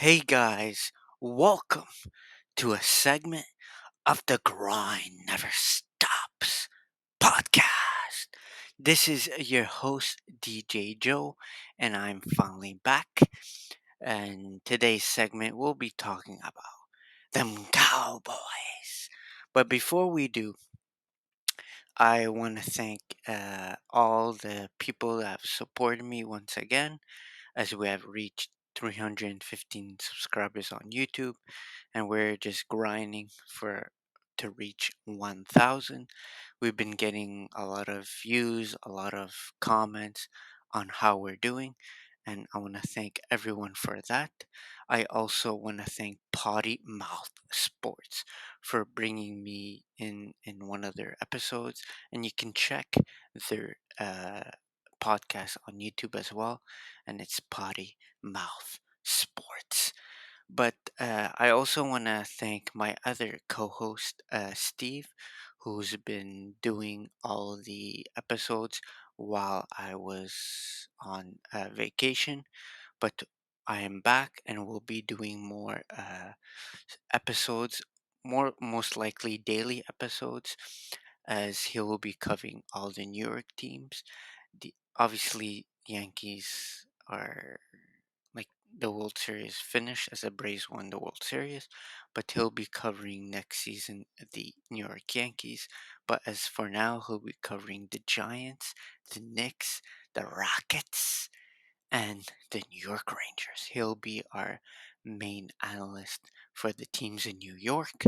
Hey guys, welcome to a segment of the Grind Never Stops podcast. This is your host, DJ Joe, and I'm finally back. And today's segment, we'll be talking about them Cowboys. But before we do, I want to thank all the people that have supported me once again as we have reached 315 subscribers on YouTube, and we're just grinding for to reach 1000. We've been getting a lot of views, a lot of comments on how we're doing, and I want to thank everyone for that. I also want to thank Potty Mouth Sports for bringing me in one of their episodes, and you can check their podcast on YouTube as well, and it's Potty Mouth Sports. But I also want to thank my other co host, Steve, who's been doing all the episodes while I was on vacation. But I am back and will be doing more episodes, most likely daily episodes, as he will be covering all the New York teams. Obviously, Yankees are like the World Series finished as the Braves won the World Series, but he'll be covering next season the New York Yankees. But as for now, he'll be covering the Giants, the Knicks, the Rockets, and the New York Rangers. He'll be our main analyst for the teams in New York,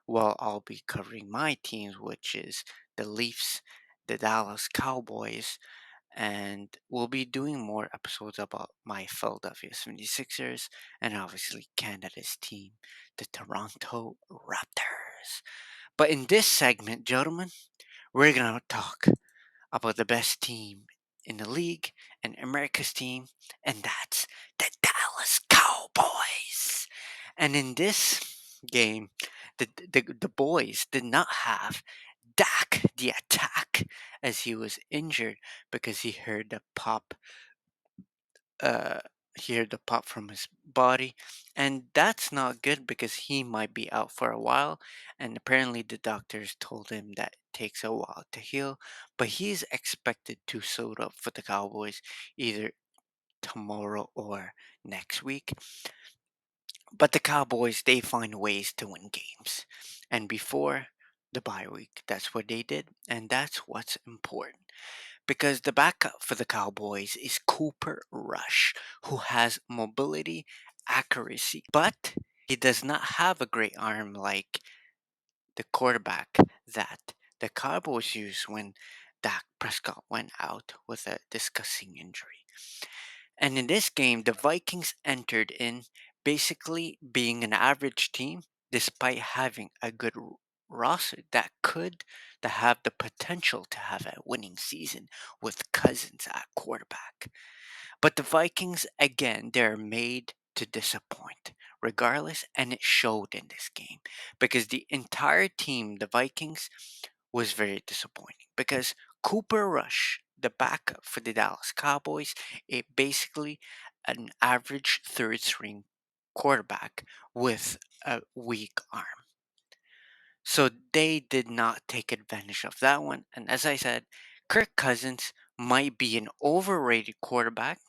while I'll be covering my teams, which is the Leafs, the Dallas Cowboys, and we'll be doing more episodes about my Philadelphia 76ers and obviously Canada's team, the Toronto Raptors. But in this segment, gentlemen, we're going to talk about the best team in the league and America's team, and that's the Dallas Cowboys. And in this game, the boys did not have Dak the attack as he was injured because uh he heard the pop from his body, and that's not good because he might be out for a while, and apparently the doctors told him that it takes a while to heal, but he's expected to suit up for the Cowboys either tomorrow or next week. But the Cowboys, they find ways to win games. And before the bye week, that's what they did. And that's what's important. Because the backup for the Cowboys is Cooper Rush, who has mobility, accuracy, but he does not have a great arm like the quarterback that the Cowboys used when Dak Prescott went out with a disgusting injury. And in this game, the Vikings entered in basically being an average team despite having a good roster that have the potential to have a winning season with Cousins at quarterback. But the Vikings, again, they're made to disappoint, regardless, and it showed in this game because the entire team, the Vikings, was very disappointing because Cooper Rush, the backup for the Dallas Cowboys, it basically an average third string quarterback with a weak arm. So they did not take advantage of that one. And as I said, Kirk Cousins might be an overrated quarterback,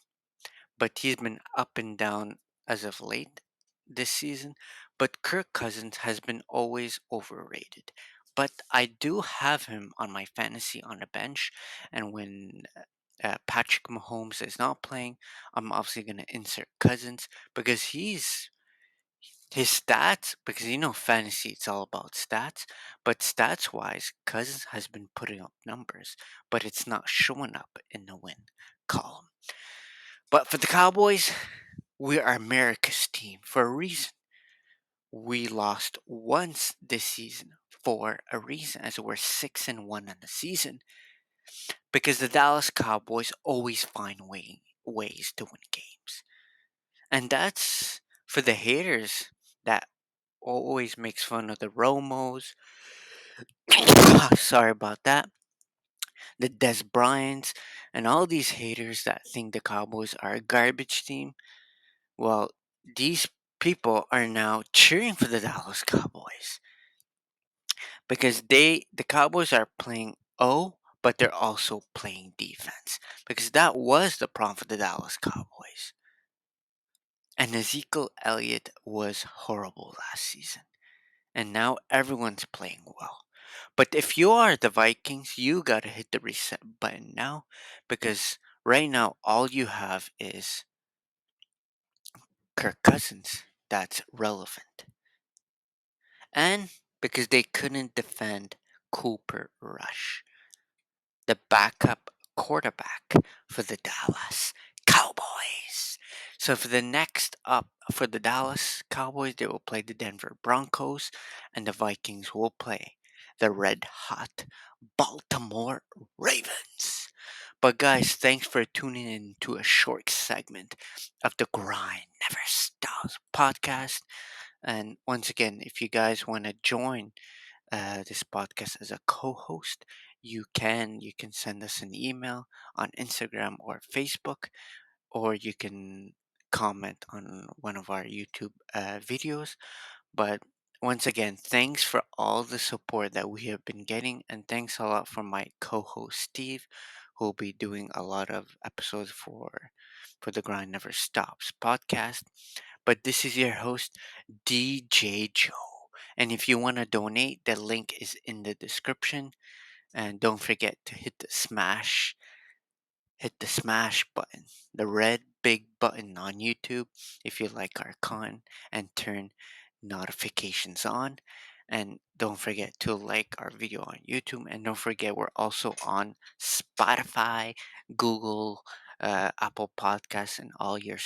but he's been up and down as of late this season. But Kirk Cousins has been always overrated. But I do have him on my fantasy on the bench, and when Patrick Mahomes is not playing, I'm obviously going to insert Cousins because his stats, because fantasy it's all about stats, but stats wise Cousins has been putting up numbers, but it's not showing up in the win column. But for the Cowboys, we are America's team for a reason. We lost once this season for a reason, as we're 6-1 on the season, because the Dallas Cowboys always find ways to win games, and that's for the haters that always makes fun of the Romos. Sorry about that. The Des Bryants and all these haters that think the Cowboys are a garbage team. Well, these people are now cheering for the Dallas Cowboys because the Cowboys are playing but they're also playing defense because that was the problem for the Dallas Cowboys. And Ezekiel Elliott was horrible last season. And now everyone's playing well. But if you are the Vikings, you gotta hit the reset button now because right now all you have is Kirk Cousins that's relevant. And because they couldn't defend Cooper Rush, the backup quarterback for the Dallas Cowboys. So for the next up for the Dallas Cowboys, they will play the Denver Broncos, and the Vikings will play the red hot Baltimore Ravens. But guys, thanks for tuning in to a short segment of the Grind Never Stops podcast. And once again, if you guys want to join this podcast as a co-host, you can send us an email on Instagram or Facebook, or you can comment on one of our YouTube videos. But once again, thanks for all the support that we have been getting, and thanks a lot for my co-host Steve, who will be doing a lot of episodes for the Grind Never Stops podcast. But this is your host, DJ Joe. And if you want to donate, the link is in the description. And don't forget to hit the smash button, the red big button on YouTube if you like our content, and turn notifications on. And don't forget to like our video on YouTube. And don't forget, we're also on Spotify, Google, Apple Podcasts, and all your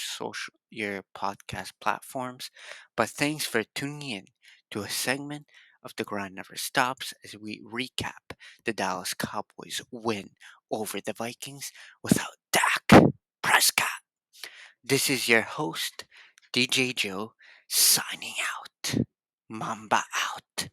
podcast platforms. But thanks for tuning in to a segment of The Grind Never Stops as we recap the Dallas Cowboys win over the Vikings without Dak Prescott. This is your host, DJ Joe, signing out. Mamba out.